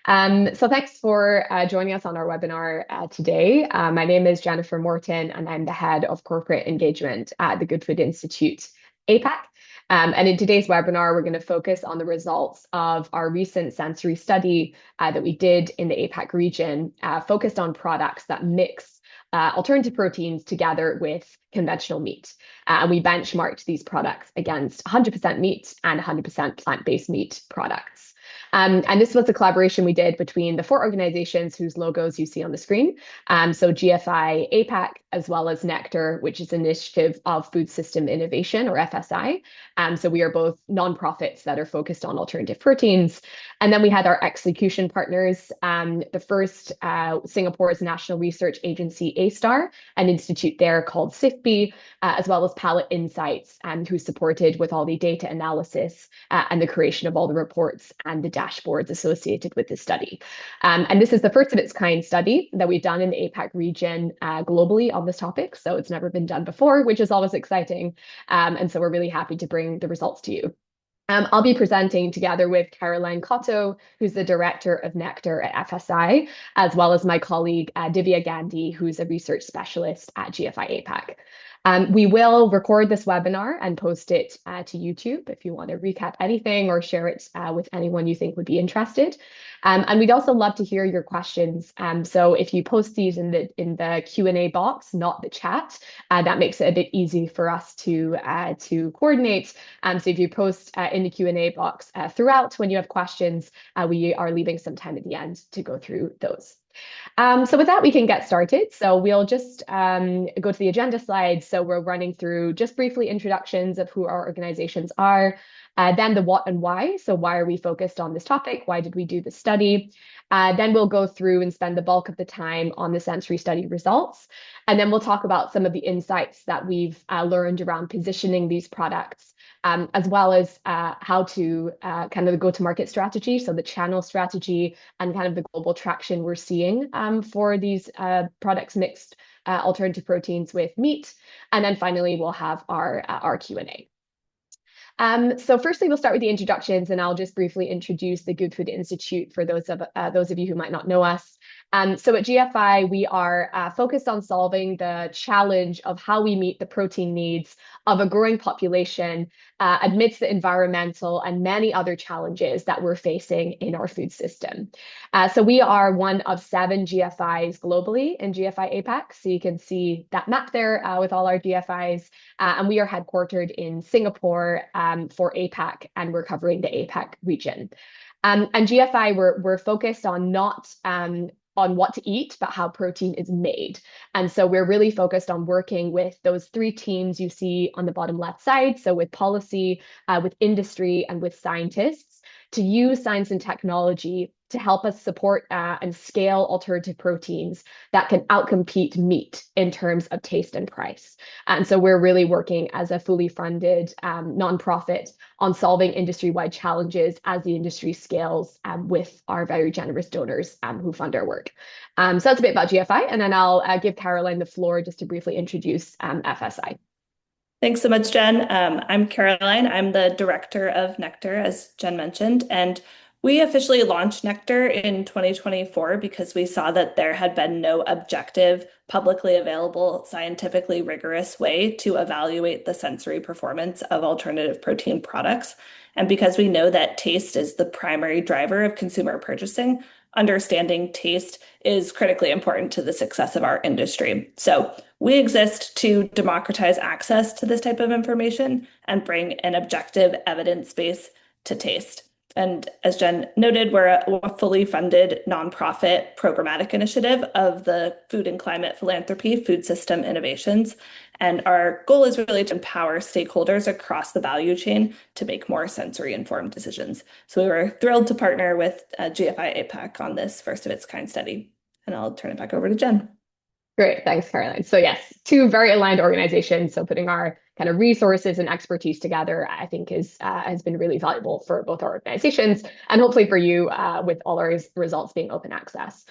So thanks for joining us on our webinar today. My name is Jennifer Morton, and I'm the head of corporate engagement at the Good Food Institute, APAC. And in today's webinar, we're going to focus on the results of our recent sensory study that we did in the APAC region, focused on products that mix alternative proteins together with conventional meat. And we benchmarked these products against 100% meat and 100% plant-based meat products. And this was a collaboration we did between the four organizations whose logos you see on the screen. So GFI APAC, as well as Nectar, which is an initiative of Food System Innovation, or FSI. So we are both nonprofits that are focused on alternative proteins. And then we had our execution partners, the first Singapore's National Research Agency, A*STAR, an institute there called SIFBI, as well as Palette Insights, who supported with all the data analysis and the creation of all the reports and the dashboards associated with this study. And this is the first of its kind study that we've done in the APAC region globally on this topic. So it's never been done before, which is always exciting. And so we're really happy to bring the results to you. I'll be presenting together with Caroline Cotto, who's the director of Nectar at FSI, as well as my colleague Divya Gandhi, who's a research specialist at GFI APAC. We will record this webinar and post it to YouTube if you want to recap anything or share it with anyone you think would be interested. And we'd also love to hear your questions. So if you post these in the Q&A box, not the chat, that makes it a bit easy for us to coordinate. So if you post in the Q&A box throughout when you have questions, we are leaving some time at the end to go through those. So with that, we can get started. So we'll just go to the agenda slide. So we're running through just briefly introductions of who our organizations are, then the what and why. So why are we focused on this topic? Why did we do the study? Then we'll go through and spend the bulk of the time on the sensory study results. And then we'll talk about some of the insights that we've learned around positioning these products, as well as how to kind of the go-to-market strategy, so the channel strategy and kind of the global traction we're seeing for these products mixed alternative proteins with meat. And then finally, we'll have our Q&A. So firstly, we'll start with the introductions, and I'll just briefly introduce the Good Food Institute for those of you who might not know us. So at GFI, we are focused on solving the challenge of how we meet the protein needs of a growing population amidst the environmental and many other challenges that we're facing in our food system. So we are one of 7 GFIs globally in GFI APAC. So you can see that map there with all our GFIs. And we are headquartered in Singapore for APAC, and we're covering the APAC region. And GFI, we're focused on not on what to eat, but how protein is made. And so we're really focused on working with those 3 teams you see on the bottom left side. So with policy, with industry, and with scientists to use science and technology to help us support and scale alternative proteins that can outcompete meat in terms of taste and price. And so we're really working as a fully funded nonprofit on solving industry-wide challenges as the industry scales with our very generous donors who fund our work. So that's a bit about GFI, and then I'll give Caroline the floor just to briefly introduce FSI. Thanks so much, Jen. I'm Caroline. I'm the director of Nectar, as Jen mentioned, and we officially launched Nectar in 2024 because we saw that there had been no objective, publicly available, scientifically rigorous way to evaluate the sensory performance of alternative protein products. And because we know that taste is the primary driver of consumer purchasing, understanding taste is critically important to the success of our industry. So we exist to democratize access to this type of information and bring an objective evidence base to taste. And as Jen noted, we're a fully funded nonprofit programmatic initiative of the Food and Climate Philanthropy Food System Innovations. And our goal is really to empower stakeholders across the value chain to make more sensory-informed decisions. So we were thrilled to partner with GFI APAC on this first of its kind study. And I'll turn it back over to Jen. Great, thanks, Caroline. So yes, 2 very aligned organizations. So putting our kind of resources and expertise together, I think has been really valuable for both our organizations and hopefully for you with all our results being open access.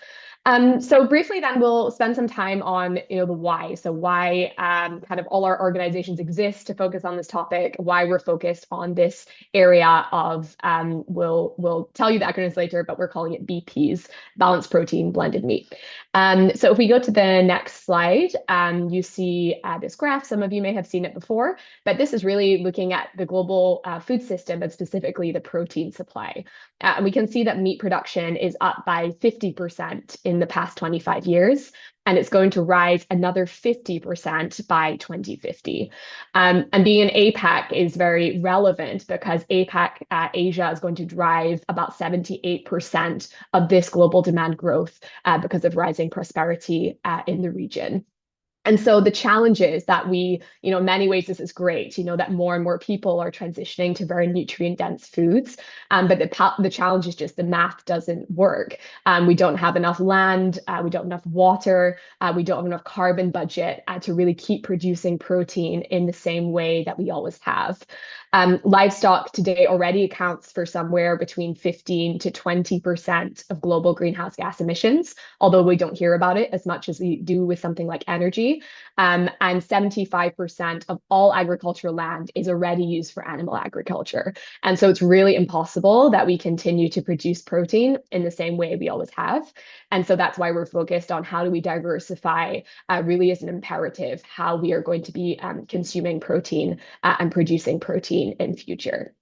So briefly, then we'll spend some time on, the why. So why kind of all our organizations exist to focus on this topic, why we're focused on this area of, we'll tell you the acronyms later, but we're calling it BPs, balanced protein blended meat. So if we go to the next slide, you see this graph. Some of you may have seen it before, but this is really looking at the global food system, but specifically the protein supply. And we can see that meat production is up by 50% in the past 25 years, and it's going to rise another 50% by 2050. And being an APAC is very relevant because APAC, Asia, is going to drive about 78% of this global demand growth because of rising prosperity in the region. And so the challenge is that in many ways, this is great, that more and more people are transitioning to very nutrient-dense foods. But the challenge is just the math doesn't work. We don't have enough land, we don't have enough water, we don't have enough carbon budget to really keep producing protein in the same way that we always have. Livestock today already accounts for somewhere between 15 to 20% of global greenhouse gas emissions, although we don't hear about it as much as we do with something like energy. And 75% of all agricultural land is already used for animal agriculture. And so it's really impossible that we continue to produce protein in the same way we always have. And so that's why we're focused on how do we diversify, really as an imperative, how we are going to be consuming protein and producing protein in future.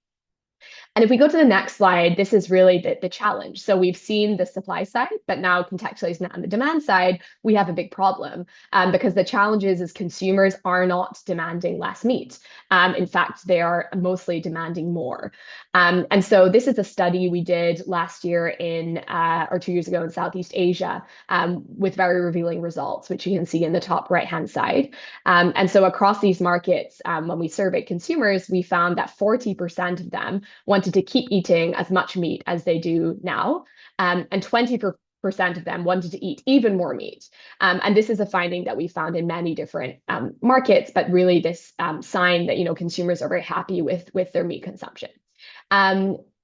And if we go to the next slide, this is really the challenge. So we've seen the supply side, but now contextualizing on the demand side, we have a big problem because the challenge is consumers are not demanding less meat. In fact, they are mostly demanding more. And so this is a study we did last year or 2 years ago in Southeast Asia with very revealing results, which you can see in the top right-hand side. And so across these markets, when we surveyed consumers, we found that 40% of them wanted to keep eating as much meat as they do now, and 20% of them wanted to eat even more meat. And this is a finding that we found in many different markets, but really this sign that consumers are very happy with their meat consumption.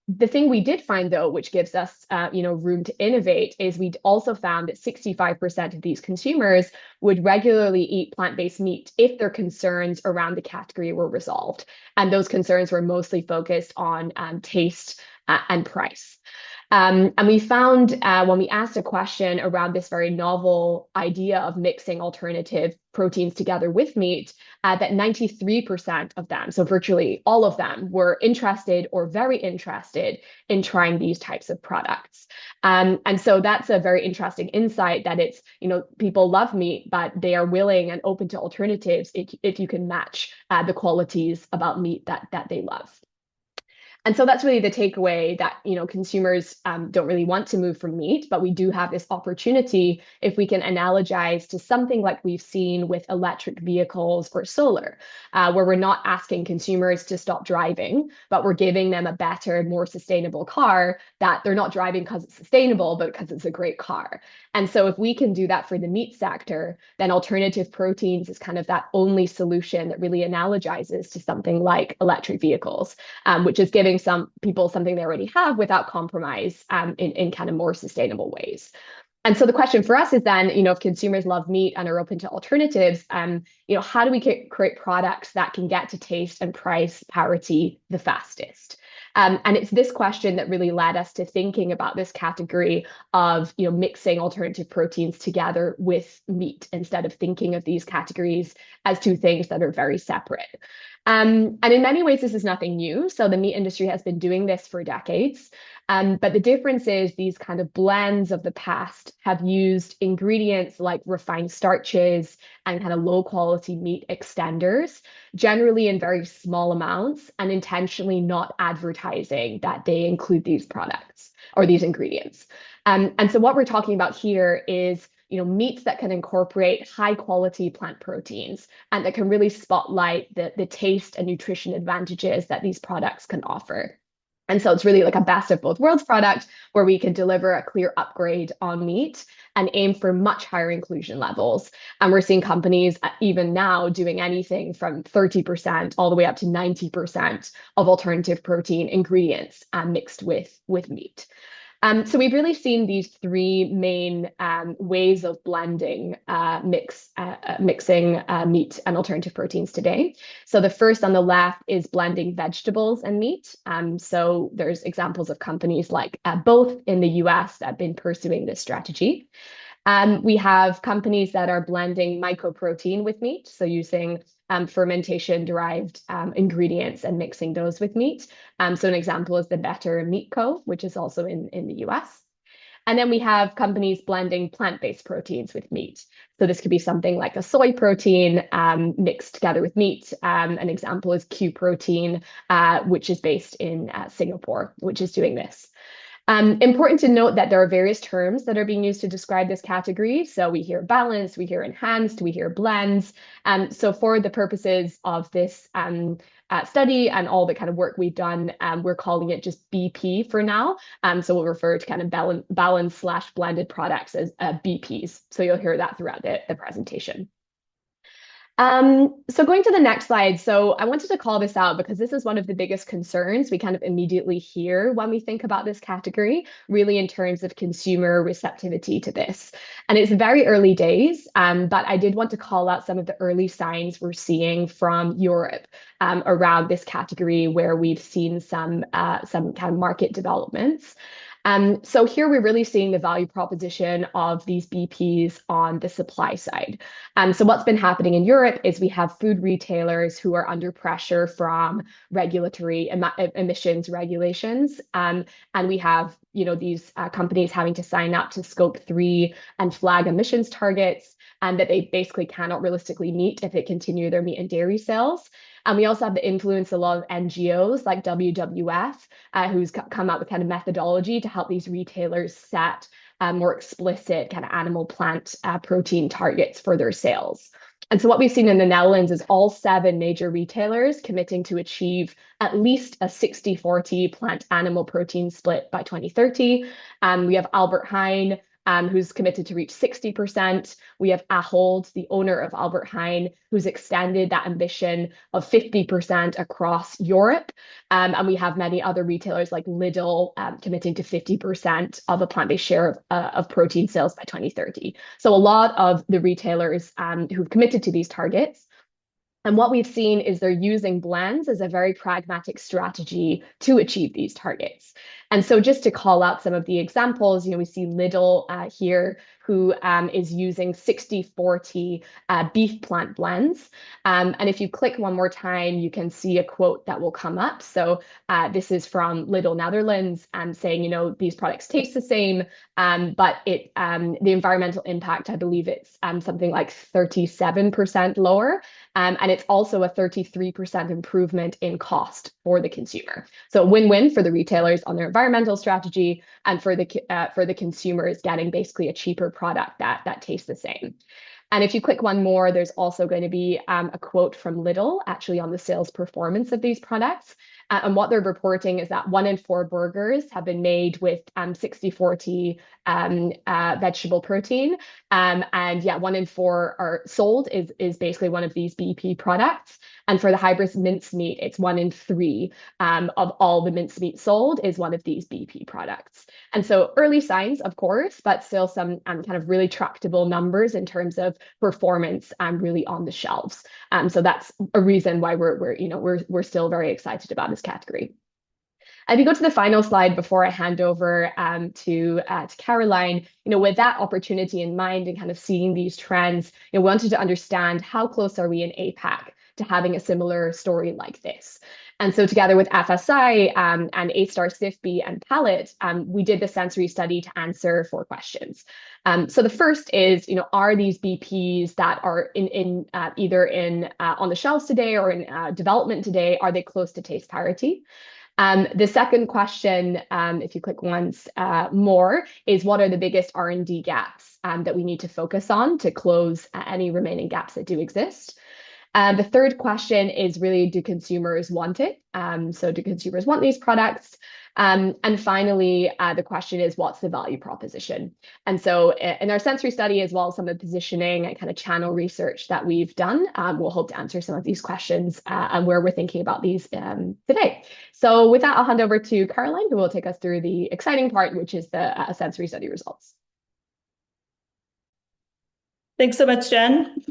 The thing we did find, though, which gives us, room to innovate, is we also found that 65% of these consumers would regularly eat plant-based meat if their concerns around the category were resolved. And those concerns were mostly focused on taste and price. And we found when we asked a question around this very novel idea of mixing alternative proteins together with meat, that 93% of them, so virtually all of them, were interested or very interested in trying these types of products. And so that's a very interesting insight that it's, people love meat, but they are willing and open to alternatives if you can match the qualities about meat that they love. And so that's really the takeaway that, consumers don't really want to move from meat, but we do have this opportunity if we can analogize to something like we've seen with electric vehicles or solar, where we're not asking consumers to stop driving, but we're giving them a better, more sustainable car that they're not driving because it's sustainable, but because it's a great car. And so if we can do that for the meat sector, then alternative proteins is kind of that only solution that really analogizes to something like electric vehicles, which is giving some people something they already have without compromise in kind of more sustainable ways. And so the question for us is then, if consumers love meat and are open to alternatives, how do we create products that can get to taste and price parity the fastest? And it's this question that really led us to thinking about this category of, mixing alternative proteins together with meat instead of thinking of these categories as two things that are very separate. And in many ways, this is nothing new. So the meat industry has been doing this for decades. But the difference is these kind of blends of the past have used ingredients like refined starches and kind of low quality meat extenders, generally in very small amounts and intentionally not advertising that they include these products or these ingredients. And so what we're talking about here is meats that can incorporate high quality plant proteins and that can really spotlight the taste and nutrition advantages that these products can offer. And so it's really like a best of both worlds product where we can deliver a clear upgrade on meat and aim for much higher inclusion levels. And we're seeing companies even now doing anything from 30% all the way up to 90% of alternative protein ingredients mixed with meat. So we've really seen these three main ways of blending mixing meat and alternative proteins today. So the first on the left is blending vegetables and meat. So there's examples of companies like both in the US that have been pursuing this strategy. We have companies that are blending mycoprotein with meat, so using fermentation-derived ingredients and mixing those with meat. So an example is the Better Meat Co., which is also in the US. And then we have companies blending plant-based proteins with meat. So this could be something like a soy protein mixed together with meat. An example is Q Protein, which is based in Singapore, which is doing this. Important to note that there are various terms that are being used to describe this category. So we hear balanced, we hear enhanced, we hear blends. So for the purposes of this study and all the kind of work we've done, we're calling it just BP for now. So we'll refer to kind of balanced slash blended products as BPs. So you'll hear that throughout the presentation. So going to the next slide. So I wanted to call this out because this is one of the biggest concerns we kind of immediately hear when we think about this category, really in terms of consumer receptivity to this. And it's very early days, but I did want to call out some of the early signs we're seeing from Europe around this category where we've seen some kind of market developments. So here we're really seeing the value proposition of these BPs on the supply side. So what's been happening in Europe is we have food retailers who are under pressure from regulatory emissions regulations. And we have, these companies having to sign up to Scope 3 and flag emissions targets and that they basically cannot realistically meet if they continue their meat and dairy sales. And we also have the influence of a lot of NGOs like WWF, who's come up with kind of methodology to help these retailers set more explicit kind of animal plant protein targets for their sales. And so what we've seen in the Netherlands is all 7 major retailers committing to achieve at least a 60-40 plant animal protein split by 2030. We have Albert Heijn, who's committed to reach 60%. We have Ahold, the owner of Albert Heijn, who's extended that ambition of 50% across Europe. And we have many other retailers like Lidl committing to 50% of a plant-based share of protein sales by 2030. So a lot of the retailers who've committed to these targets. And what we've seen is they're using blends as a very pragmatic strategy to achieve these targets. And so just to call out some of the examples, we see Lidl here, who is using 60-40 beef plant blends. And if you click one more time, you can see a quote that will come up. So this is from Lidl Netherlands saying, these products taste the same, but the environmental impact, I believe it's something like 37% lower. And it's also a 33% improvement in cost for the consumer. So win-win for the retailers on their environmental strategy and for the consumers getting basically a cheaper product that tastes the same. And if you click one more, there's also going to be a quote from Lidl actually on the sales performance of these products. And what they're reporting is that 1 in 4 burgers have been made with 60-40 vegetable protein. And yeah, 1 in 4 are sold is basically one of these BP products. And for the hybrid mincemeat, it's 1 in 3 of all the mincemeat sold is one of these BP products. And so early signs, of course, but still some kind of really tractable numbers in terms of performance really on the shelves. So that's a reason why we're still very excited about this category. If you go to the final slide before I hand over to Caroline, with that opportunity in mind and kind of seeing these trends, we wanted to understand how close are we in APAC to having a similar story like this. And so together with FSI and A-Star SIFBI and Palette, we did the sensory study to answer 4 questions. So the first is, are these BPs that are either on the shelves today or in development today, are they close to taste parity? The second question, if you click once more, is what are the biggest R&D gaps that we need to focus on to close any remaining gaps that do exist? The third question is really, do consumers want it? So do consumers want these products? And finally, the question is, what's the value proposition? And so in our sensory study, as well as some of the positioning and kind of channel research that we've done, we'll hope to answer some of these questions and where we're thinking about these today. So with that, I'll hand over to Caroline, who will take us through the exciting part, which is the sensory study results. Thanks so much, Jen.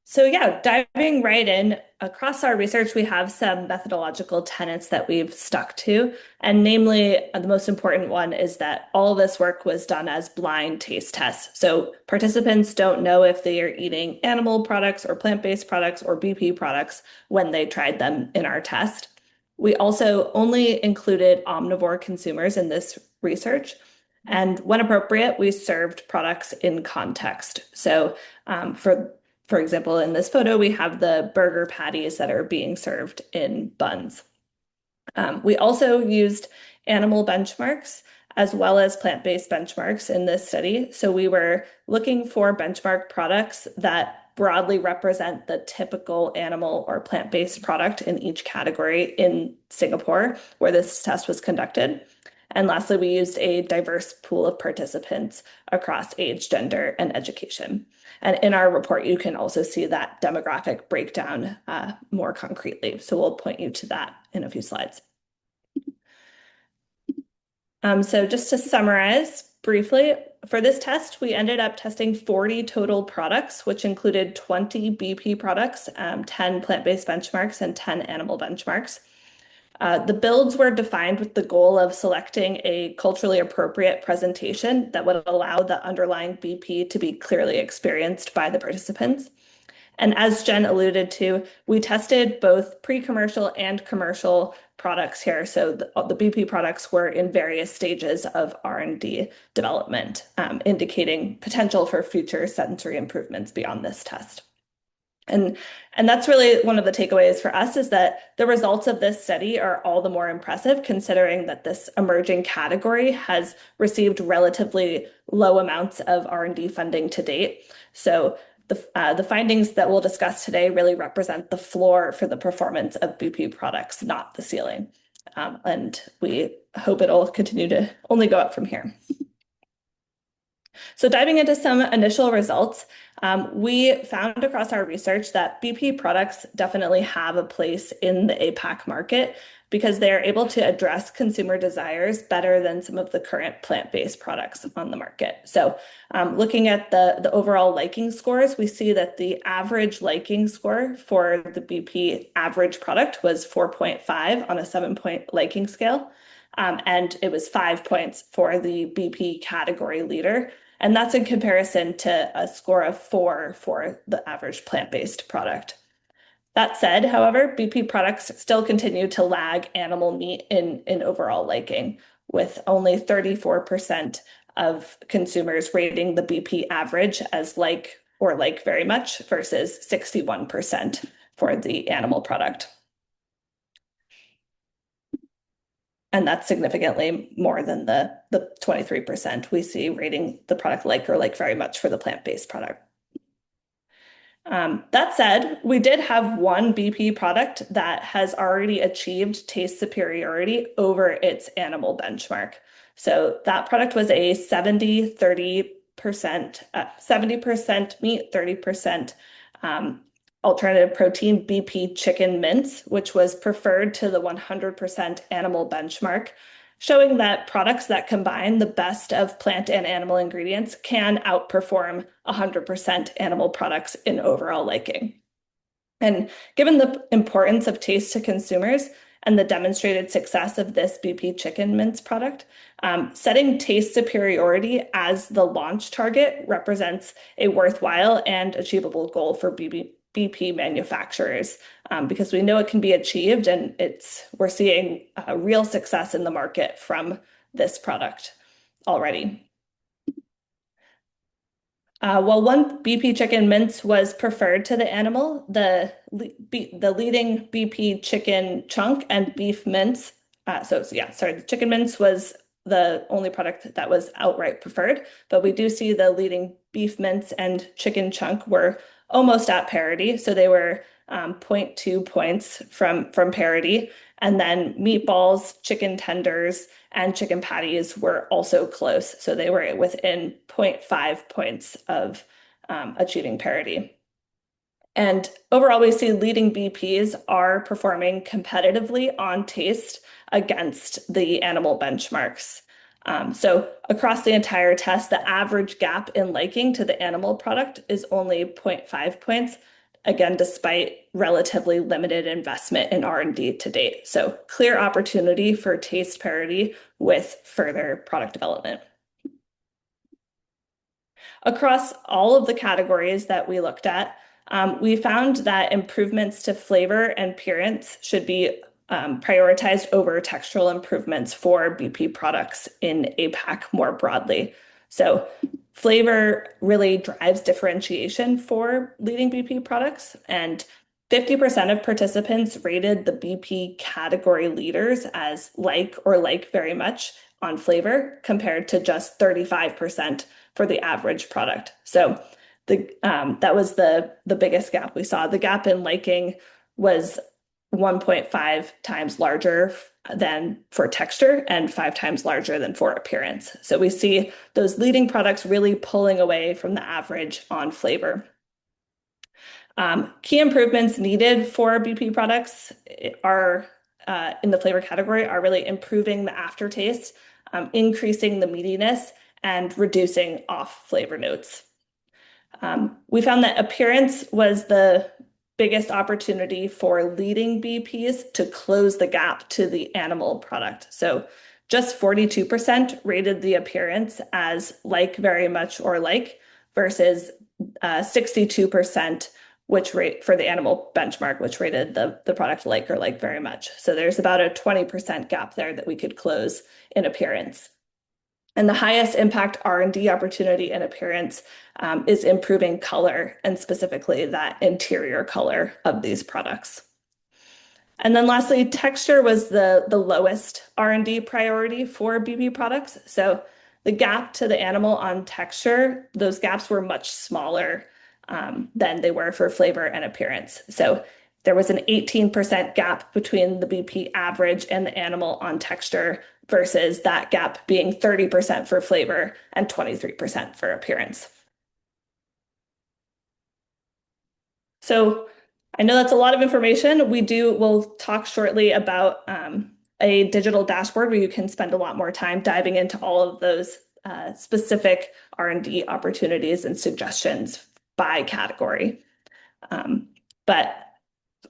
So yeah, diving right in, across our research, we have some methodological tenets that we've stuck to. And namely, the most important one is that all this work was done as blind taste tests. So participants don't know if they are eating animal products or plant-based products or BP products when they tried them in our test. We also only included omnivore consumers in this research. And when appropriate, we served products in context. So for example, in this photo, we have the burger patties that are being served in buns. We also used animal benchmarks as well as plant-based benchmarks in this study. So we were looking for benchmark products that broadly represent the typical animal or plant-based product in each category in Singapore, where this test was conducted. And lastly, we used a diverse pool of participants across age, gender, and education. And in our report, you can also see that demographic breakdown more concretely. So we'll point you to that in a few slides. So just to summarize briefly, for this test, we ended up testing 40 total products, which included 20 BP products, 10 plant-based benchmarks, and 10 animal benchmarks. The builds were defined with the goal of selecting a culturally appropriate presentation that would allow the underlying BP to be clearly experienced by the participants. And as Jen alluded to, we tested both pre-commercial and commercial products here. So the BP products were in various stages of R&D development, indicating potential for future sensory improvements beyond this test. And that's really one of the takeaways for us, is that the results of this study are all the more impressive, considering that this emerging category has received relatively low amounts of R&D funding to date. So the findings that we'll discuss today really represent the floor for the performance of BP products, not the ceiling. And we hope it'll continue to only go up from here. So diving into some initial results, we found across our research that BP products definitely have a place in the APAC market because they are able to address consumer desires better than some of the current plant-based products on the market. So looking at the overall liking scores, we see that the average liking score for the BP average product was 4.5 on a 7-point liking scale. And it was 5 points for the BP category leader. And that's in comparison to a score of 4 for the average plant-based product. That said, however, BP products still continue to lag animal meat in overall liking, with only 34% of consumers rating the BP average as like or like very much versus 61% for the animal product. And that's significantly more than the 23% we see rating the product like or like very much for the plant-based product. That said, we did have one BP product that has already achieved taste superiority over its animal benchmark. So that product was a 70% meat, 30% alternative protein BP chicken mince, which was preferred to the 100% animal benchmark, showing that products that combine the best of plant and animal ingredients can outperform 100% animal products in overall liking. And given the importance of taste to consumers and the demonstrated success of this BP chicken mince product, setting taste superiority as the launch target represents a worthwhile and achievable goal for BP manufacturers, because we know it can be achieved, and we're seeing a real success in the market from this product already. While one BP chicken mince was preferred to the animal, the leading BP chicken chunk and beef mince, the chicken mince was the only product that was outright preferred, but we do see the leading beef mince and chicken chunk were almost at parity. So they were zero point 0.2 points from parity. And then meatballs, chicken tenders, and chicken patties were also close. So they were within zero point 0.5 points of achieving parity. And overall, we see leading BPs are performing competitively on taste against the animal benchmarks. So across the entire test, the average gap in liking to the animal product is only zero point 0.5 points, again, despite relatively limited investment in R&D to date. So clear opportunity for taste parity with further product development. Across all of the categories that we looked at, we found that improvements to flavor and appearance should be prioritized over textural improvements for BP products in APAC more broadly. So flavor really drives differentiation for leading BP products, and 50% of participants rated the BP category leaders as like or like very much on flavor, compared to just 35% for the average product. So that was the biggest gap we saw. The gap in liking was 1.5 times larger than for texture and 5 times larger than for appearance. So we see those leading products really pulling away from the average on flavor. Key improvements needed for BP products are in the flavor category are really improving the aftertaste, increasing the meatiness, and reducing off flavor notes. We found that appearance was the biggest opportunity for leading BPs to close the gap to the animal product. So just 42% rated the appearance as like very much or like versus 62% which rate for the animal benchmark, which rated the product like or like very much. So there's about a 20% gap there that we could close in appearance. And the highest impact R&D opportunity in appearance is improving color, and specifically that interior color of these products. And then lastly, texture was the lowest R&D priority for BB products. So the gap to the animal on texture, those gaps were much smaller than they were for flavor and appearance. So there was an 18% gap between the BP average and the animal on texture versus that gap being 30% for flavor and 23% for appearance. So I know that's a lot of information. We'll talk shortly about a digital dashboard where you can spend a lot more time diving into all of those specific R&D opportunities and suggestions by category. But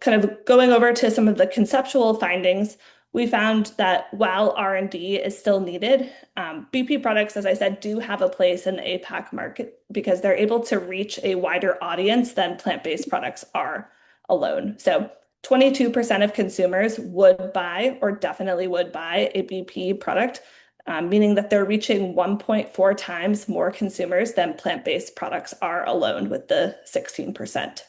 kind of going over to some of the conceptual findings, we found that while R&D is still needed, BP products, as I said, do have a place in the APAC market because they're able to reach a wider audience than plant-based products are alone. So 22% of consumers would buy or definitely would buy a BP product, meaning that they're reaching 1.4 times more consumers than plant-based products are alone with the 16%.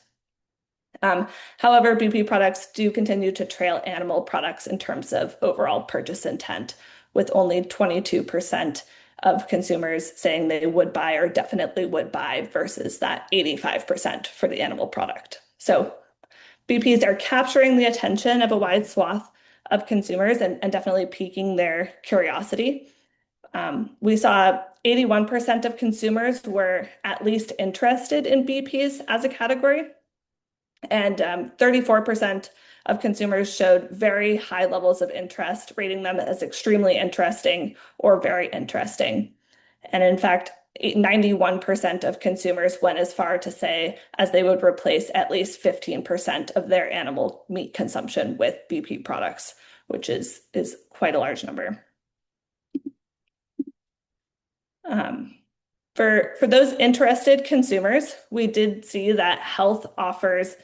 However, BP products do continue to trail animal products in terms of overall purchase intent, with only 22% of consumers saying they would buy or definitely would buy versus that 85% for the animal product. So BPs are capturing the attention of a wide swath of consumers and definitely piquing their curiosity. We saw 81% of consumers were at least interested in BPs as a category. And 34% of consumers showed very high levels of interest, rating them as extremely interesting or very interesting. And in fact, 91% of consumers went as far to say as they would replace at least 15% of their animal meat consumption with BP products, which is quite a large number. For those interested consumers, we did see that health offers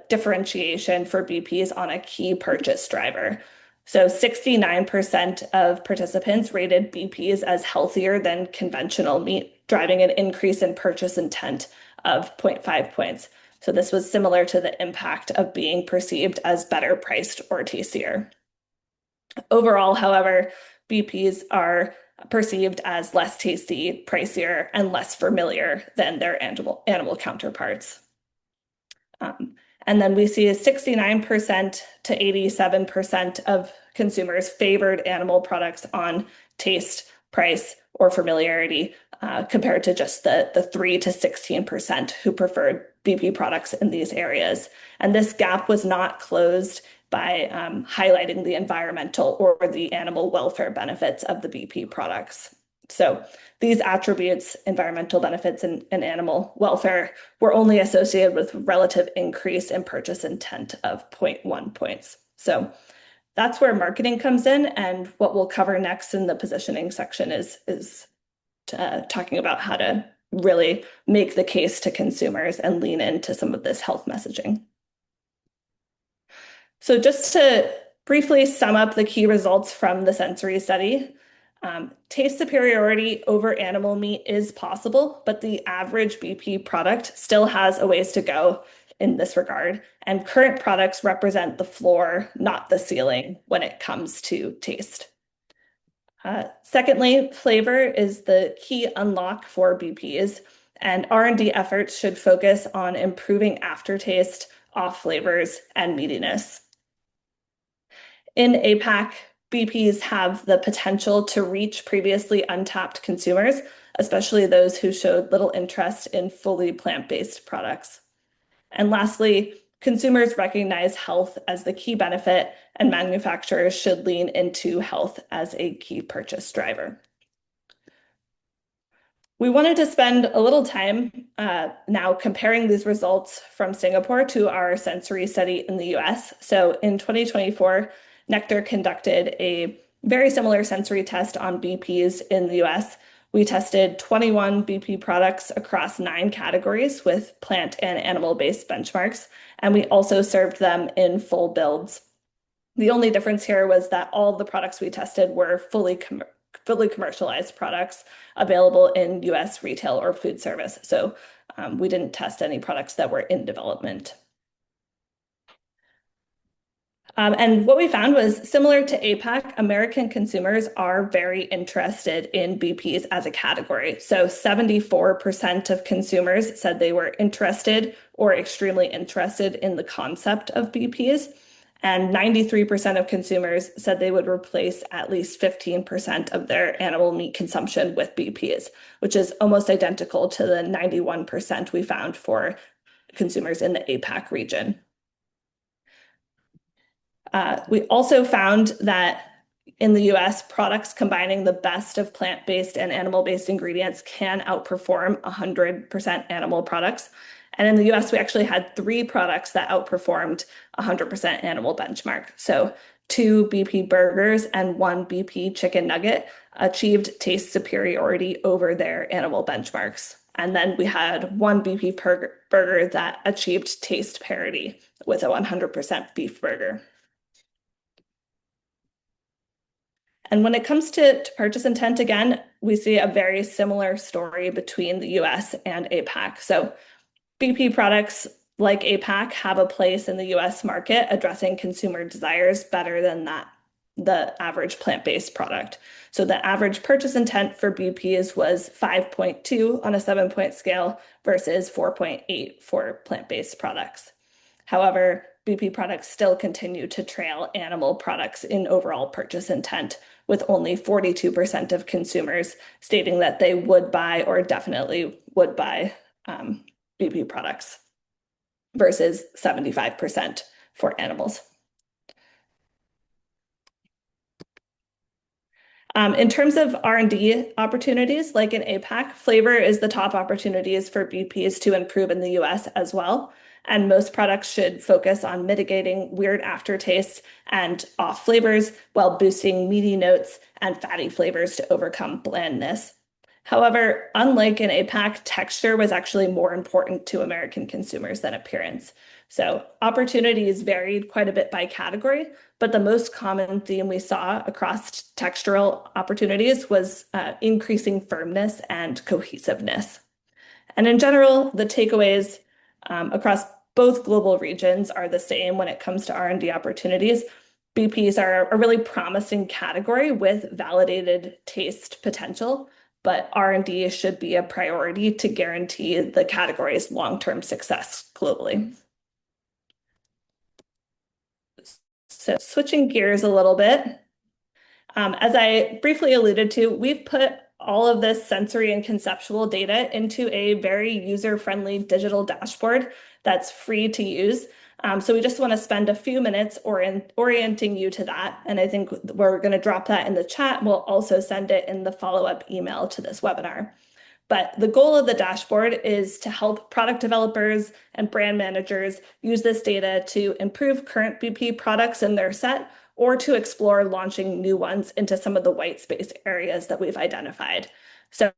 differentiation for BPs on a key purchase driver. So 69% of participants rated BPs as healthier than conventional meat, driving an increase in purchase intent of 0.5 points. So this was similar to the impact of being perceived as better priced or tastier. Overall, however, BPs are perceived as less tasty, pricier, and less familiar than their animal counterparts. And then we see a 69% to 87% of consumers favored animal products on taste, price, or familiarity, compared to just the 3 to 16% who preferred BP products in these areas. And this gap was not closed by highlighting the environmental or the animal welfare benefits of the BP products. So these attributes, environmental benefits and animal welfare, were only associated with relative increase in purchase intent of zero point 0.1 points. So that's where marketing comes in, and what we'll cover next in the positioning section is talking about how to really make the case to consumers and lean into some of this health messaging. So just to briefly sum up the key results from the sensory study, taste superiority over animal meat is possible, but the average BP product still has a ways to go in this regard. And current products represent the floor, not the ceiling, when it comes to taste. Secondly, flavor is the key unlock for BPs, and R&D efforts should focus on improving aftertaste, off flavors, and meatiness. In APAC, BPs have the potential to reach previously untapped consumers, especially those who showed little interest in fully plant-based products. And lastly, consumers recognize health as the key benefit, and manufacturers should lean into health as a key purchase driver. We wanted to spend a little time now comparing these results from Singapore to our sensory study in the US. So in 2024, Nectar conducted a very similar sensory test on BPs in the US. We tested 21 BP products across 9 categories with plant and animal-based benchmarks, and we also served them in full builds. The only difference here was that all the products we tested were fully commercialized products available in US retail or food service. So we didn't test any products that were in development. And what we found was similar to APAC, American consumers are very interested in BPs as a category. So 74% of consumers said they were interested or extremely interested in the concept of BPs. And 93% of consumers said they would replace at least 15% of their animal meat consumption with BPs, which is almost identical to the 91% we found for consumers in the APAC region. We also found that in the US, products combining the best of plant-based and animal-based ingredients can outperform 100% animal products. And in the US, we actually had 3 products that outperformed 100% animal benchmark. So 2 BP burgers and 1 BP chicken nugget achieved taste superiority over their animal benchmarks. And then we had 1 BP burger that achieved taste parity with a 100% beef burger. And when it comes to purchase intent, again, we see a very similar story between the US and APAC. So BP products like APAC have a place in the US market addressing consumer desires better than the average plant-based product. So the average purchase intent for BPs was 5.2 on a 7-point scale versus 4.8 for plant-based products. However, BP products still continue to trail animal products in overall purchase intent, with only 42% of consumers stating that they would buy or definitely would buy BP products versus 75% for animals. In terms of R&D opportunities, like in APAC, flavor is the top opportunities for BPs to improve in the US as well. And most products should focus on mitigating weird aftertastes and off flavors while boosting meaty notes and fatty flavors to overcome blandness. However, unlike in APAC, texture was actually more important to American consumers than appearance. So opportunities varied quite a bit by category, but the most common theme we saw across textural opportunities was increasing firmness and cohesiveness. And in general, the takeaways across both global regions are the same when it comes to R&D opportunities. BPs are a really promising category with validated taste potential, but R&D should be a priority to guarantee the category's long-term success globally. So switching gears a little bit, as I briefly alluded to, we've put all of this sensory and conceptual data into a very user-friendly digital dashboard that's free to use. So we just want to spend a few minutes orienting you to that. And I think we're going to drop that in the chat. We'll also send it in the follow-up email to this webinar. But the goal of the dashboard is to help product developers and brand managers use this data to improve current BP products in their set or to explore launching new ones into some of the white space areas that we've identified. So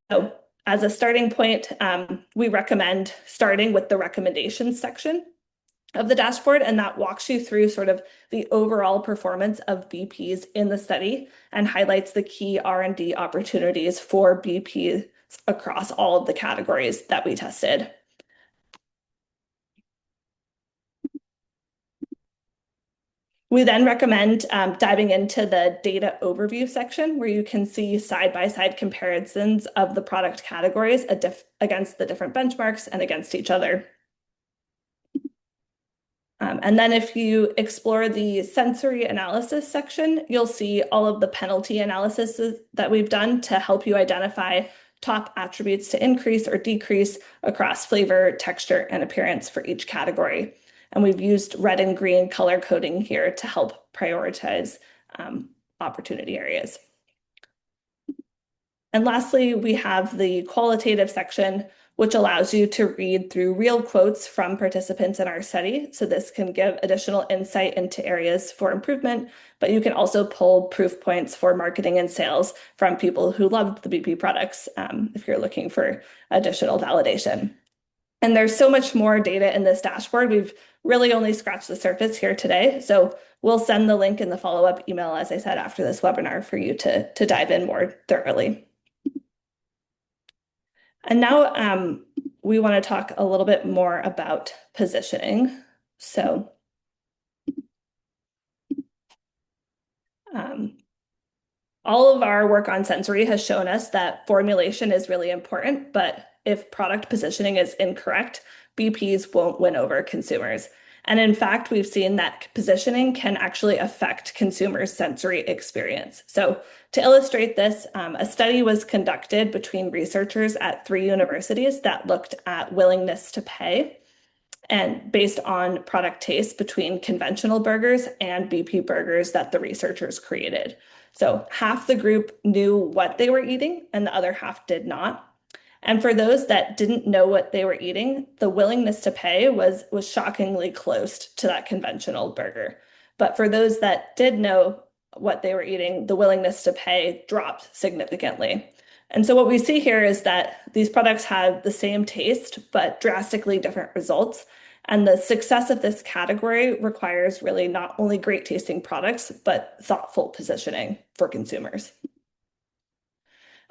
as a starting point, we recommend starting with the recommendations section of the dashboard, and that walks you through sort of the overall performance of BPs in the study and highlights the key R&D opportunities for BP across all of the categories that we tested. We then recommend diving into the data overview section where you can see side-by-side comparisons of the product categories against the different benchmarks and against each other. And then if you explore the sensory analysis section, you'll see all of the penalty analysis that we've done to help you identify top attributes to increase or decrease across flavor, texture, and appearance for each category. And we've used red and green color coding here to help prioritize opportunity areas. And lastly, we have the qualitative section, which allows you to read through real quotes from participants in our study. So this can give additional insight into areas for improvement, but you can also pull proof points for marketing and sales from people who loved the BP products if you're looking for additional validation. And there's so much more data in this dashboard. We've really only scratched the surface here today. So we'll send the link in the follow-up email, as I said, after this webinar for you to dive in more thoroughly. And now we want to talk a little bit more about positioning. So all of our work on sensory has shown us that formulation is really important, but if product positioning is incorrect, BPs won't win over consumers. And in fact, we've seen that positioning can actually affect consumers' sensory experience. So to illustrate this, a study was conducted between researchers at 3 universities that looked at willingness to pay and based on product taste between conventional burgers and BP burgers that the researchers created. So half the group knew what they were eating and the other half did not. And for those that didn't know what they were eating, the willingness to pay was shockingly close to that conventional burger. But for those that did know what they were eating, the willingness to pay dropped significantly. And so what we see here is that these products have the same taste, but drastically different results. And the success of this category requires really not only great tasting products, but thoughtful positioning for consumers.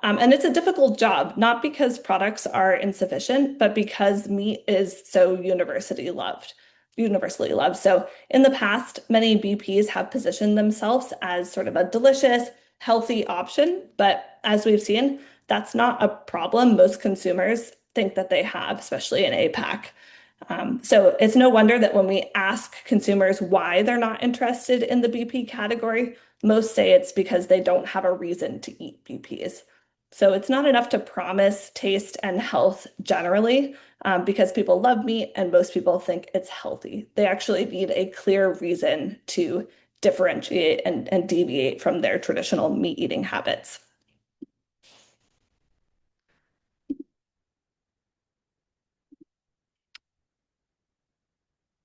And it's a difficult job, not because products are insufficient, but because meat is so universally loved. So in the past, many BPs have positioned themselves as sort of a delicious, healthy option. But as we've seen, that's not a problem most consumers think that they have, especially in APAC. So it's no wonder that when we ask consumers why they're not interested in the BP category, most say it's because they don't have a reason to eat BPs. So it's not enough to promise taste and health generally, because people love meat and most people think it's healthy. They actually need a clear reason to differentiate and deviate from their traditional meat eating habits.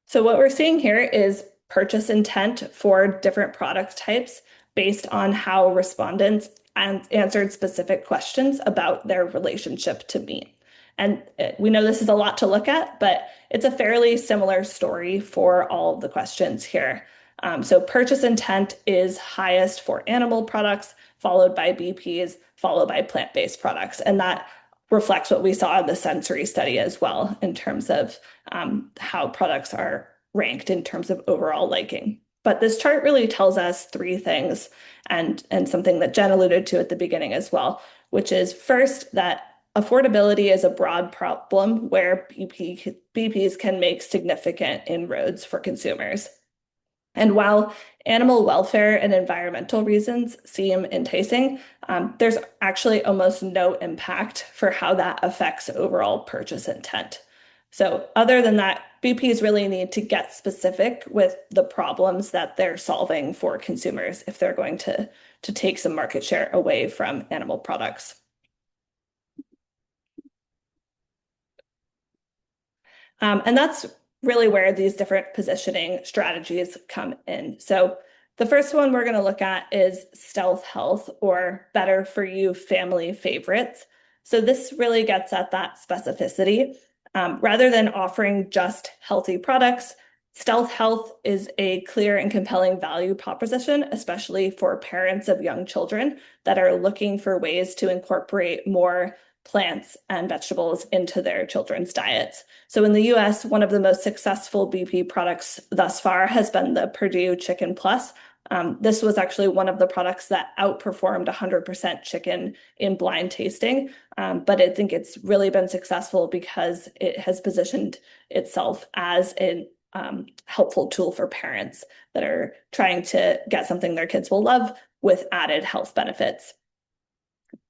So what we're seeing here is purchase intent for different product types based on how respondents answered specific questions about their relationship to meat. And we know this is a lot to look at, but it's a fairly similar story for all of the questions here. So purchase intent is highest for animal products, followed by BPs, followed by plant-based products. And that reflects what we saw in the sensory study as well in terms of how products are ranked in terms of overall liking. But this chart really tells us 3 things and something that Jen alluded to at the beginning as well, which is first that affordability is a broad problem where BPs can make significant inroads for consumers. And while animal welfare and environmental reasons seem enticing, there's actually almost no impact for how that affects overall purchase intent. So, other than that, BPs really need to get specific with the problems that they're solving for consumers if they're going to take some market share away from animal products. And that's really where these different positioning strategies come in. So the first one we're going to look at is stealth health or better for you family favorites. So this really gets at that specificity. Rather than offering just healthy products, stealth health is a clear and compelling value proposition, especially for parents of young children that are looking for ways to incorporate more plants and vegetables into their children's diets. So in the US, one of the most successful BP products thus far has been the Purdue Chicken Plus. This was actually one of the products that outperformed 100% chicken in blind tasting. But I think it's really been successful because it has positioned itself as a helpful tool for parents that are trying to get something their kids will love with added health benefits.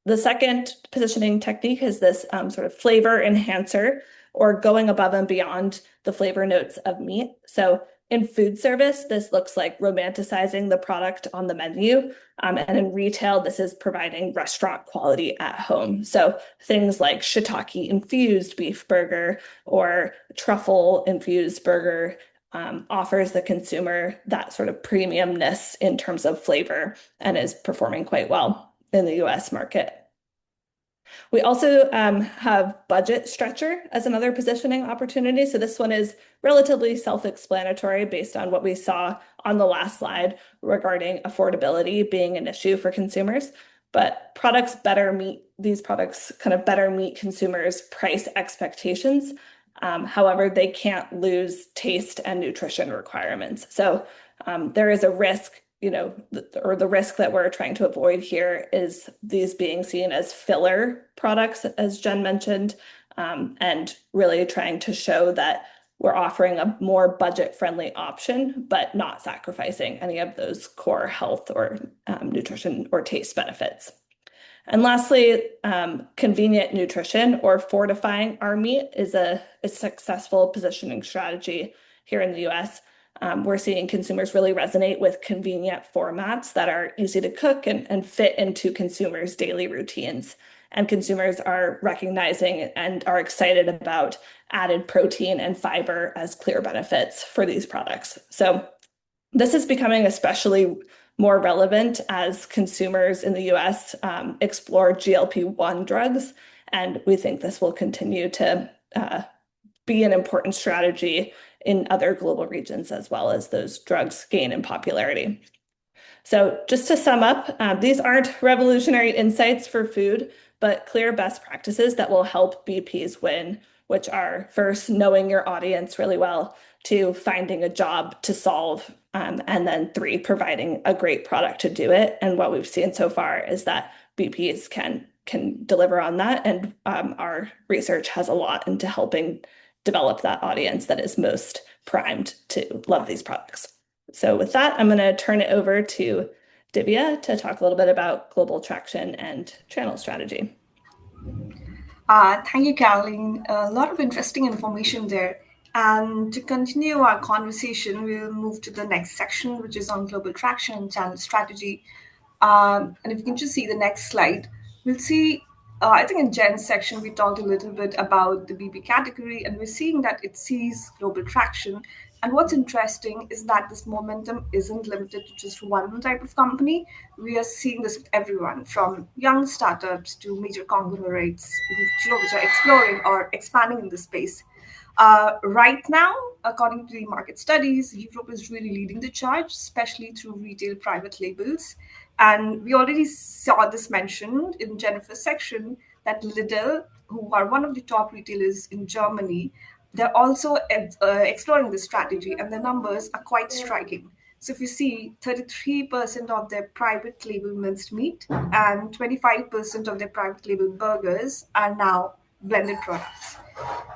The second positioning technique is this sort of flavor enhancer or going above and beyond the flavor notes of meat. So in food service, this looks like romanticizing the product on the menu. And in retail, this is providing restaurant quality at home. So things like shiitake infused beef burger or truffle infused burger offers the consumer that sort of premiumness in terms of flavor and is performing quite well in the US market. We also have budget stretcher as another positioning opportunity. So this one is relatively self-explanatory based on what we saw on the last slide regarding affordability being an issue for consumers. But these products kind of better meet consumers' price expectations. However, they can't lose taste and nutrition requirements. So there is a risk or the risk that we're trying to avoid here is these being seen as filler products, as Jen mentioned, and really trying to show that we're offering a more budget-friendly option, but not sacrificing any of those core health or nutrition or taste benefits. And lastly, convenient nutrition or fortifying our meat is a successful positioning strategy here in the US. We're seeing consumers really resonate with convenient formats that are easy to cook and fit into consumers' daily routines. And consumers are recognizing and are excited about added protein and fiber as clear benefits for these products. So this is becoming especially more relevant as consumers in the US explore GLP-1 drugs. And we think this will continue to be an important strategy in other global regions as well as those drugs gain in popularity. So just to sum up, these aren't revolutionary insights for food, but clear best practices that will help BPs win, which are first, knowing your audience really well, two, finding a job to solve, and then three, providing a great product to do it. And what we've seen so far is that BPs can deliver on that, and our research has a lot into helping develop that audience that is most primed to love these products. So with that, I'm going to turn it over to Divya to talk a little bit about global traction and channel strategy. Thank you, Caroline. A lot of interesting information there. And to continue our conversation, we'll move to the next section, which is on global traction and channel strategy. And if you can just see the next slide, we'll see, I think in Jen's section, we talked a little bit about the BB category, and we're seeing that it sees global traction. And what's interesting is that this momentum isn't limited to just one type of company. We are seeing this with everyone, from young startups to major conglomerates, which are exploring or expanding in the space. Right now, according to the market studies, Europe is really leading the charge, especially through retail private labels. And we already saw this mentioned in Jennifer's section that Lidl, who are one of the top retailers in Germany, they're also exploring this strategy, and the numbers are quite striking. So if you see, 33% of their private label minced meat and 25% of their private label burgers are now blended products.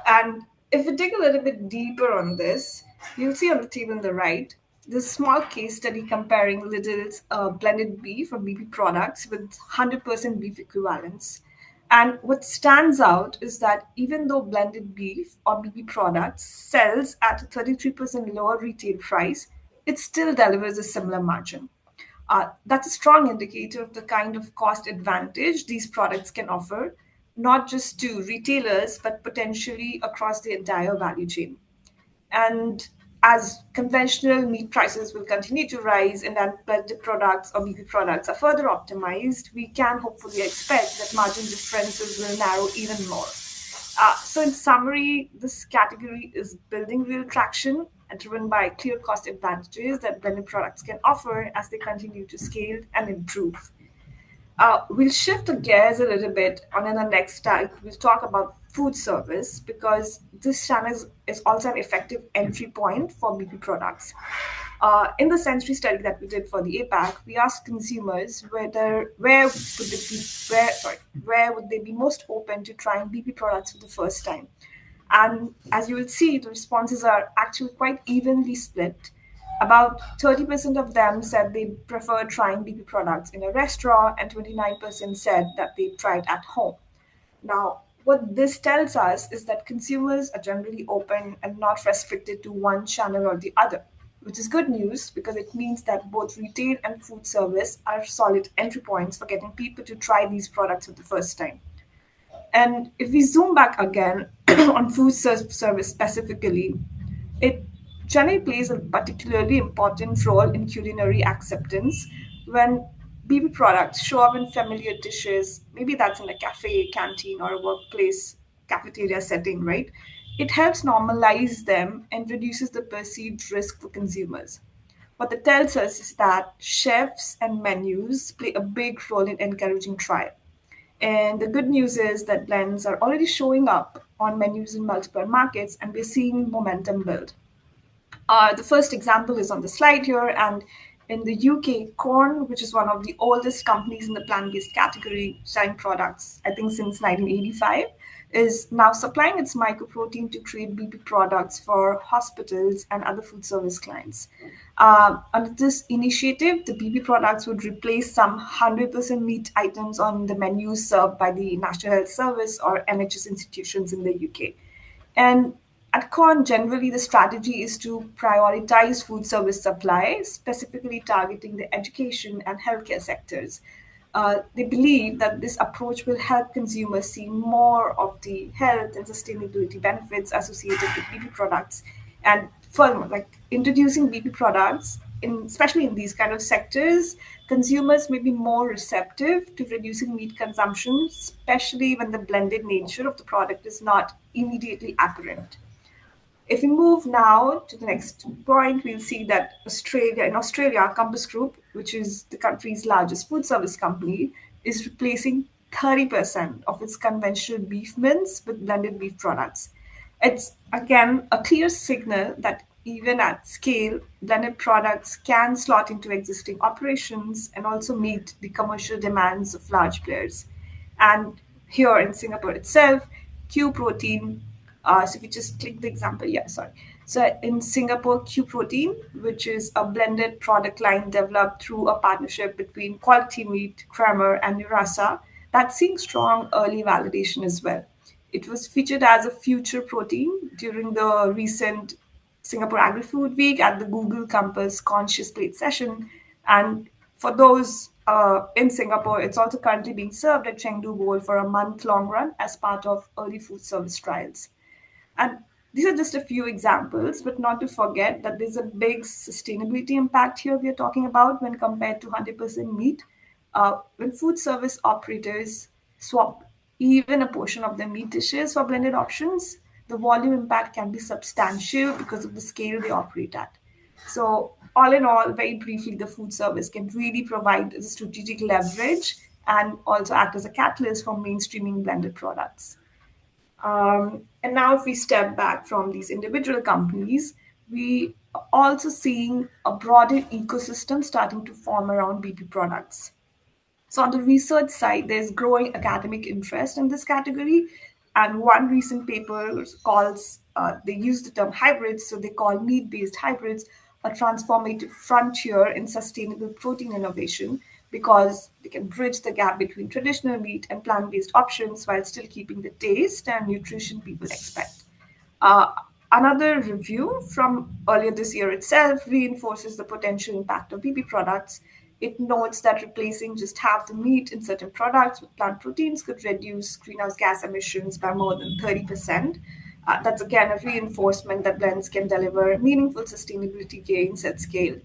And if we dig a little bit deeper on this, you'll see on the table on the right this small case study comparing Lidl's blended beef or BP products with 100% beef equivalents. And what stands out is that even though blended beef or BP products sells at a 33% lower retail price, it still delivers a similar margin. That's a strong indicator of the kind of cost advantage these products can offer, not just to retailers, but potentially across the entire value chain. And as conventional meat prices will continue to rise and then blended products or BB products are further optimized, we can hopefully expect that margin differences will narrow even more. So, in summary, this category is building real traction and driven by clear cost advantages that blended products can offer as they continue to scale and improve. We'll shift the gears a little bit on in the next type. We'll talk about food service because this channel is also an effective entry point for BP products. In the sensory study that we did for the APAC, we asked consumers where would they be most open to trying BP products for the first time. And as you will see, the responses are actually quite evenly split. About 30% of them said they prefer trying BP products in a restaurant, and 29% said that they tried at home. Now, what this tells us is that consumers are generally open and not restricted to one channel or the other, which is good news because it means that both retail and food service are solid entry points for getting people to try these products for the first time. And if we zoom back again on service specifically, it generally plays a particularly important role in culinary acceptance when BB products show up in familiar dishes. Maybe that's in a cafe, canteen, or a workplace cafeteria setting, right? It helps normalize them and reduces the perceived risk for consumers. What it tells us is that chefs and menus play a big role in encouraging trial. And the good news is that blends are already showing up on menus in multiple markets, and we're seeing momentum build. The first example is on the slide here, and in the UK, Corn, which is one of the oldest companies in the plant-based category, selling products, I think since 1985, is now supplying its mycoprotein to create BP products for hospitals and other food service clients. Under this initiative, the BP products would replace some 100% meat items on the menus served by the National Health Service or NHS institutions in the UK. And at Corn, generally, the strategy is to prioritize food service supply, specifically targeting the education and healthcare sectors. They believe that this approach will help consumers see more of the health and sustainability benefits associated with BP products. And furthermore, like introducing BP products, especially in these kind of sectors, consumers may be more receptive to reducing meat consumption, especially when the blended nature of the product is not immediately apparent. If we move now to the next point, we'll see that in Australia, Compass Group, which is the country's largest food service company, is replacing 30% of its conventional beef mince with blended beef products. It's again a clear signal that even at scale, blended products can slot into existing operations and also meet the commercial demands of large players. And here in Singapore itself, Q Protein, so if you just click the example, yeah, sorry. So in Singapore, Q Protein, which is a blended product line developed through a partnership between Quality Meat, Kramer, and Nurasa, that's seeing strong early validation as well. It was featured as a future protein during the recent Singapore Agri-Food Week at the Google Compass Conscious Plate session. And for those in Singapore, it's also currently being served at Chengdu Bowl for a month-long run as part of early food service trials. And these are just a few examples, but not to forget that there's a big sustainability impact here we are talking about when compared to 100% meat. When food service operators swap even a portion of their meat dishes for blended options, the volume impact can be substantial because of the scale they operate at. So, all in all, very briefly, the food service can really provide the strategic leverage and also act as a catalyst for mainstreaming blended products. And now, if we step back from these individual companies, we are also seeing a broader ecosystem starting to form around BP products. So, on the research side, there's growing academic interest in this category. And one recent paper calls, they use the term hybrids, so they call meat based hybrids, a transformative frontier in sustainable protein innovation because they can bridge the gap between traditional meat and plant-based options while still keeping the taste and nutrition people expect. Uh, Another review from earlier this year itself reinforces the potential impact of BB products. It notes that replacing just half the meat in certain products with plant proteins could reduce greenhouse gas emissions by more than 30%. That's again a reinforcement that blends can deliver meaningful sustainability gains at scale.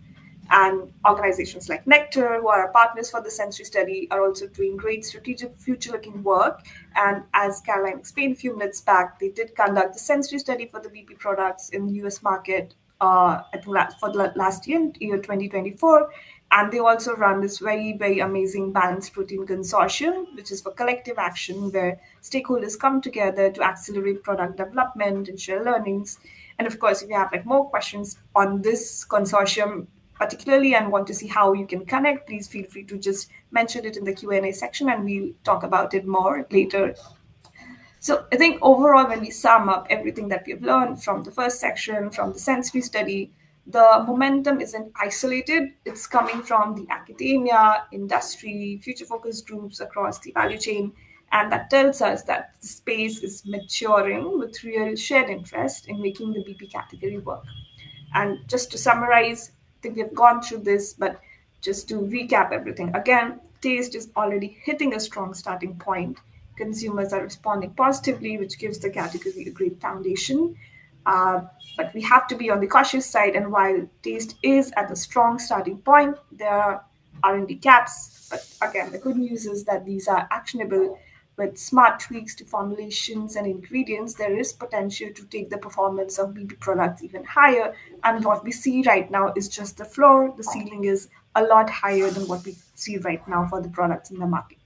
And organizations like Nectar, who are our partners for the sensory study, are also doing great strategic future looking work. And as Caroline explained a few minutes back, they did conduct the sensory study for the BP products in the US market, I think for the last year, year 2024. And they also run this very amazing balanced protein consortium, which is for collective action where stakeholders come together to accelerate product development and share learnings. And of course, if you have like more questions on this consortium particularly and want to see how you can connect, please feel free to just mention it in the Q&A section and we'll talk about it more later. So I think overall, when we sum up everything that we've learned from the first section, from the sensory study, the momentum isn't isolated. It's coming from the academia, industry, future-focused groups across the value chain. And that tells us that the space is maturing with real shared interest in making the BP category work. And just to summarize, I think we've gone through this, but just to recap everything again, taste is already hitting a strong starting point. Consumers are responding positively, which gives the category a great foundation. But we have to be on the cautious side. And while taste is at a strong starting point, there are R&D gaps. But again, the good news is that these are actionable. With smart tweaks to formulations and ingredients, there is potential to take the performance of BB products even higher. And what we see right now is just the floor. The ceiling is a lot higher than what we see right now for the products in the market.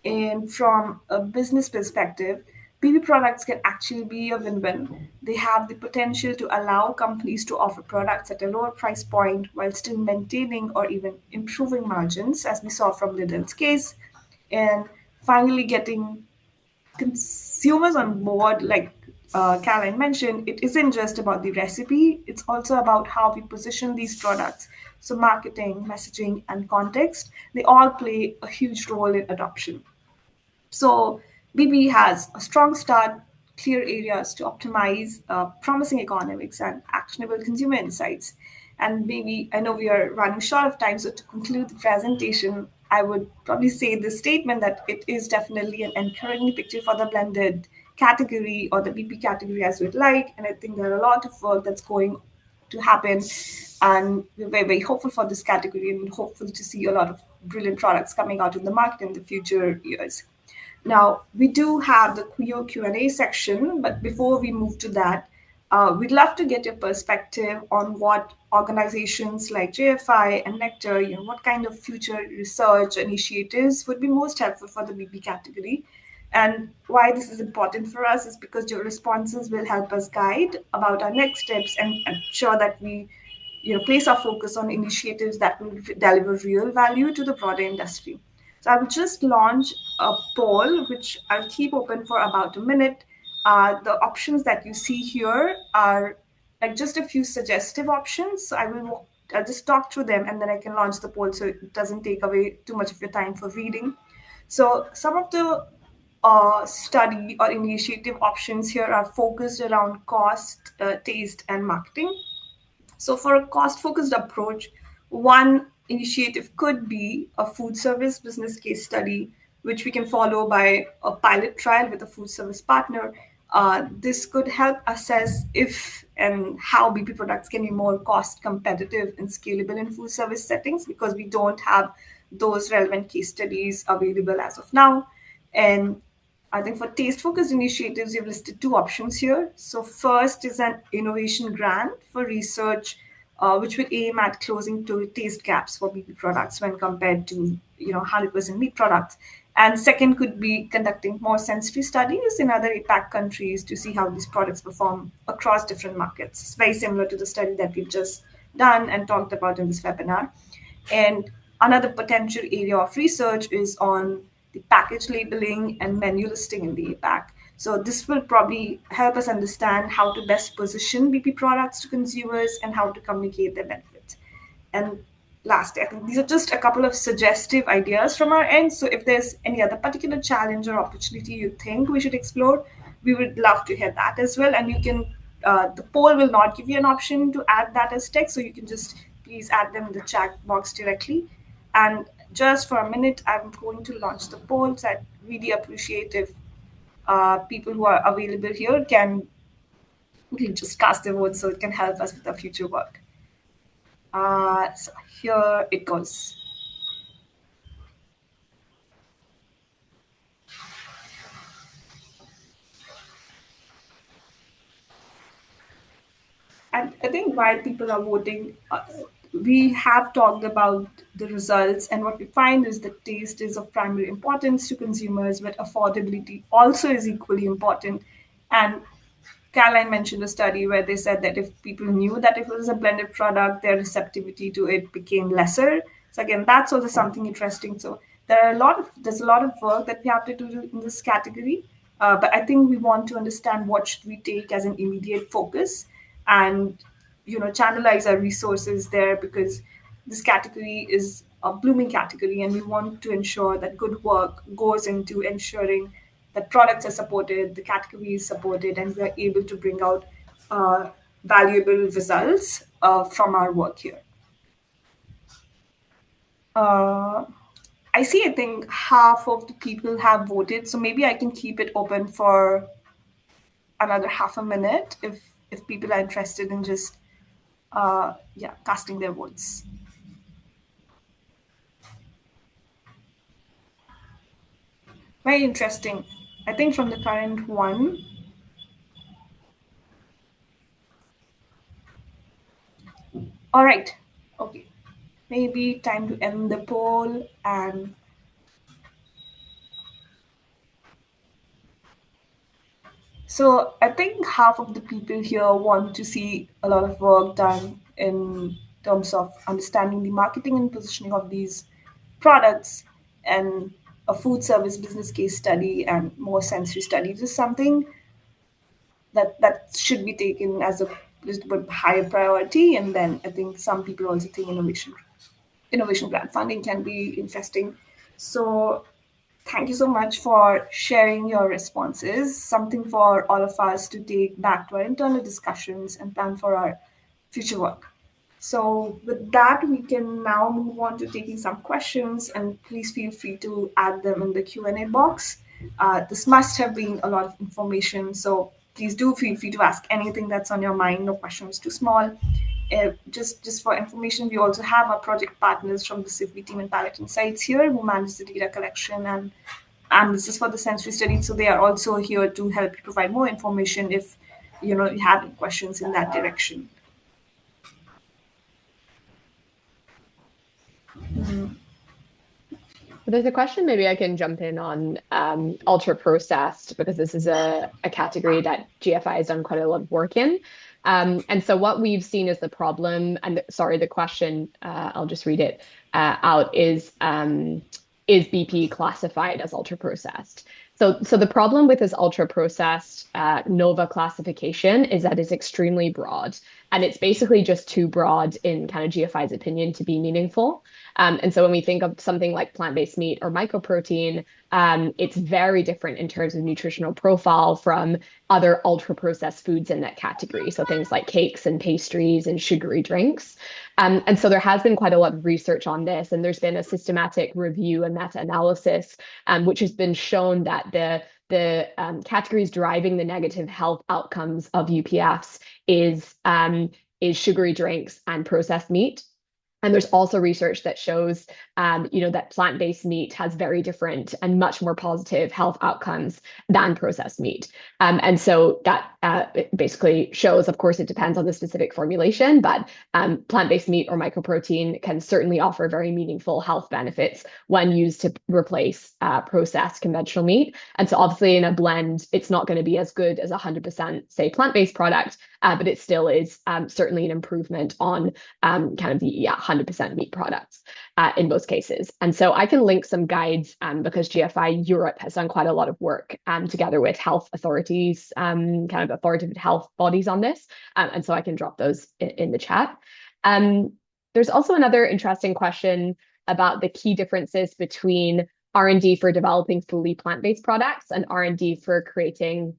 And from a business perspective, BB products can actually be a win-win. They have the potential to allow companies to offer products at a lower price point while still maintaining or even improving margins, as we saw from Lidl's case. And finally, getting consumers on board, like Caroline mentioned, it isn't just about the recipe, it's also about how we position these products. So, marketing, messaging, and context, they all play a huge role in adoption. So BB has a strong start, clear areas to optimize, promising economics, and actionable consumer insights. And maybe I know we are running short of time, so to conclude the presentation, I would probably say this statement that it is definitely an encouraging picture for the blended category or the BP category as we'd like. And I think there are a lot of work that's going to happen. And we're very hopeful for this category and hopeful to see a lot of brilliant products coming out in the market in the future years. Now, we do have the Q&A section, but before we move to that, we'd love to get your perspective on what organizations like JFI and Nectar, what kind of future research initiatives would be most helpful for the BB category. And why this is important for us is because your responses will help us guide about our next steps and ensure that we place our focus on initiatives that will deliver real value to the broader industry. So I will just launch a poll, which I'll keep open for about a minute. The options that you see here are like just a few suggestive options. So I'll just talk through them and then I can launch the poll so it doesn't take away too much of your time for reading. So some of the study or initiative options here are focused around cost, taste, and marketing. So, for a cost focused approach, one initiative could be a food service business case study, which we can follow by a pilot trial with a food service partner. This could help assess if and how BP products can be more cost competitive and scalable in food service settings because we don't have those relevant case studies available as of now. And I think for taste focused initiatives, you've listed two options here. So, first is an innovation grant for research, which would aim at closing to taste gaps for BP products when compared to 100% meat products. And second could be conducting more sensory studies in other APAC countries to see how these products perform across different markets. It's very similar to the study that we've just done and talked about in this webinar. And another potential area of research is on the package labeling and menu listing in the APAC. So this will probably help us understand how to best position BP products to consumers and how to communicate their benefits. And lastly, I think these are just a couple of suggestive ideas from our end. So if there's any other particular challenge or opportunity you think we should explore, we would love to hear that as well. And you can, the poll will not give you an option to add that as text, so you can just please add them in the chat box directly. And just for a minute, I'm going to launch the poll. So I'd really appreciate if people who are available here can just cast their votes so it can help us with our future work. So here it goes. And I think while people are voting, we have talked about the results, and what we find is that taste is of primary importance to consumers, but affordability also is equally important. And Caroline mentioned a study where they said that if people knew that if it was a blended product, their receptivity to it became lesser. So again, that's also something interesting. So there's a lot of work that we have to do in this category. But I think we want to understand what should we take as an immediate focus, and channelize our resources there, because this category is a blooming category, and we want to ensure that good work goes into ensuring that products are supported, the category is supported, and we are able to bring out valuable results from our work here. I see, I think half of the people have voted, so maybe I can keep it open for another half a minute if people are interested in just casting their votes. Very interesting. I think from the current one, all right, okay, maybe time to end the poll. And so I think half of the people here want to see a lot of work done in terms of understanding the marketing and positioning of these products, and a food service business case study and more sensory studies is something that should be taken as a little bit higher priority. And then I think some people also think innovation grant funding can be interesting. So thank you so much for sharing your responses, something for all of us to take back to our internal discussions and plan for our future work. So with that, we can now move on to taking some questions, and please feel free to add them in the Q&A box. This must have been a lot of information, so please do feel free to ask anything that's on your mind. No question is too small. Just for information, we also have our project partners from the CIFB team and Palette Insights here who manage the data collection and this is for the sensory study. So they are also here to help you provide more information if you have any questions in that direction. There's a question, maybe I can jump in on ultra processed, because this is a category that GFI has done quite a lot of work in. And so what we've seen is the problem, and sorry, the question, I'll just read it out, is BP classified as ultra processed? So the problem with this ultra processed NOVA classification is that it's extremely broad, and it's basically just too broad in kind of GFI's opinion to be meaningful. And so when we think of something like plant-based meat or mycoprotein, it's very different in terms of nutritional profile from other ultra-processed foods in that category. So things like cakes and pastries and sugary drinks. And so there has been quite a lot of research on this, and there's been a systematic review and meta-analysis, which has been shown that the categories driving the negative health outcomes of UPFs is sugary drinks and processed meat. And there's also research that shows, that plant-based meat has very different and much more positive health outcomes than processed meat. And so that basically shows, of course, it depends on the specific formulation, but plant-based meat or mycoprotein can certainly offer very meaningful health benefits when used to replace processed conventional meat. And so obviously in a blend, it's not going to be as good as 100%, say, plant-based product, but it still is certainly an improvement on kind of the 100% 100% meat products in most cases. And so I can link some guides because GFI Europe has done quite a lot of work together with health authorities, kind of authoritative health bodies on this. And so I can drop those in the chat. There's also another interesting question about the key differences between R&D for developing fully plant-based products and R&D for creating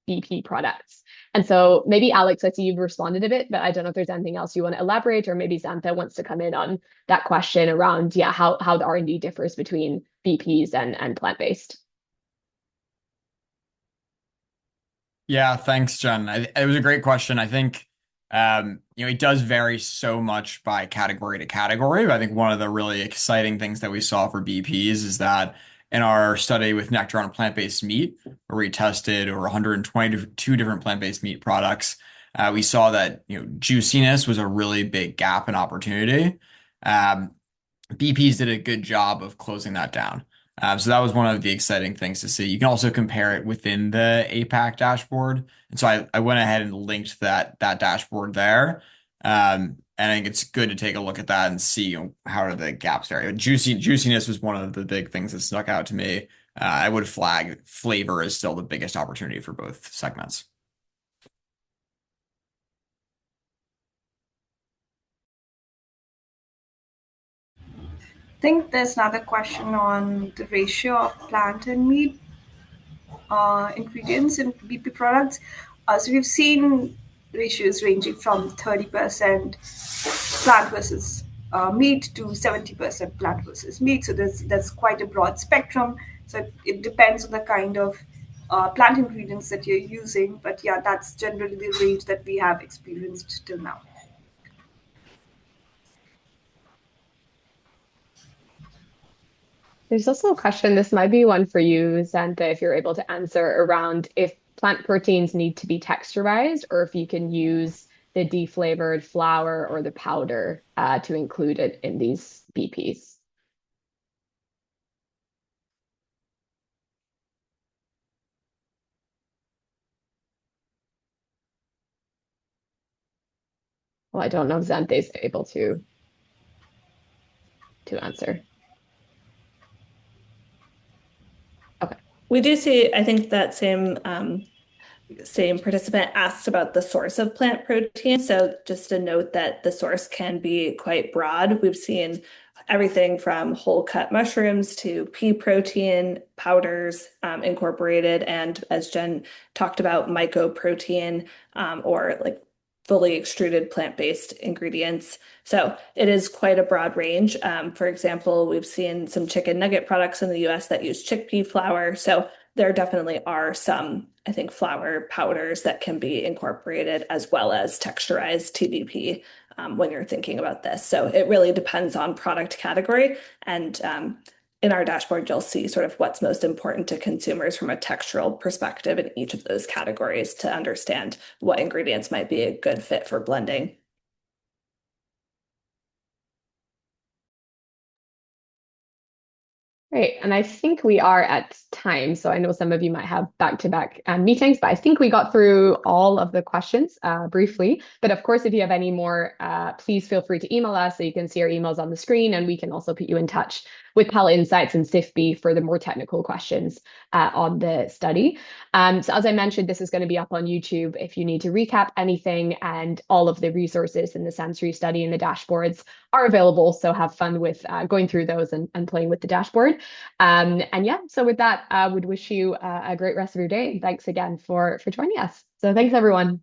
BP products. And so maybe Alex, I see you've responded a bit, but I don't know if there's anything else you want to elaborate, or maybe Xantha wants to come in on that question around, how the R&D differs between BPs and plant-based. Yeah, thanks, Jen. It was a great question. I think it does vary so much by category to category. But I think one of the really exciting things that we saw for BPs is that in our study with Nectar on plant-based meat, where we tested over 122 different plant-based meat products, we saw that juiciness was a really big gap and opportunity. BPs did a good job of closing that down. So that was one of the exciting things to see. You can also compare it within the APAC dashboard. And so I went ahead and linked that dashboard there. And I think it's good to take a look at that and see how are the gaps there. Juiciness was one of the big things that stuck out to me. I would flag flavor is still the biggest opportunity for both segments. I think there's another question on the ratio of plant and meat ingredients in BP products. So we've seen ratios ranging from 30% plant versus meat to 70% plant versus meat. So there's quite a broad spectrum. So it depends on the kind of plant ingredients that you're using. But yeah, that's generally the range that we have experienced till now. There's also a question, this might be one for you, Xantha, if you're able to answer, around if plant proteins need to be texturized or if you can use the deflavored flour or the powder to include it in these BPs. Well, I don't know if Xantha is able to answer. Okay. We do see, I think that same participant asked about the source of plant protein. So just a note that the source can be quite broad. We've seen everything from whole cut mushrooms to pea protein, powders incorporated, and as Jen talked about, mycoprotein or like fully extruded plant-based ingredients. So it is quite a broad range. For example, we've seen some chicken nugget products in the US that use chickpea flour. So there definitely are some, I think, flour powders that can be incorporated as well as texturized TBP when you're thinking about this. So it really depends on product category. And in our dashboard, you'll see sort of what's most important to consumers from a textural perspective in each of those categories to understand what ingredients might be a good fit for blending. Great. And I think we are at time. So I know some of you might have back-to-back meetings, but I think we got through all of the questions briefly. But of course, if you have any more, please feel free to email us. So you can see our emails on the screen, and we can also put you in touch with Pal Insights and SIFB for the more technical questions on the study. So as I mentioned, this is going to be up on YouTube if you need to recap anything, and all of the resources in the sensory study and the dashboards are available. So have fun with going through those and playing with the dashboard. And yeah, so with that, I would wish you a great rest of your day. And thanks again for joining us. So thanks, everyone.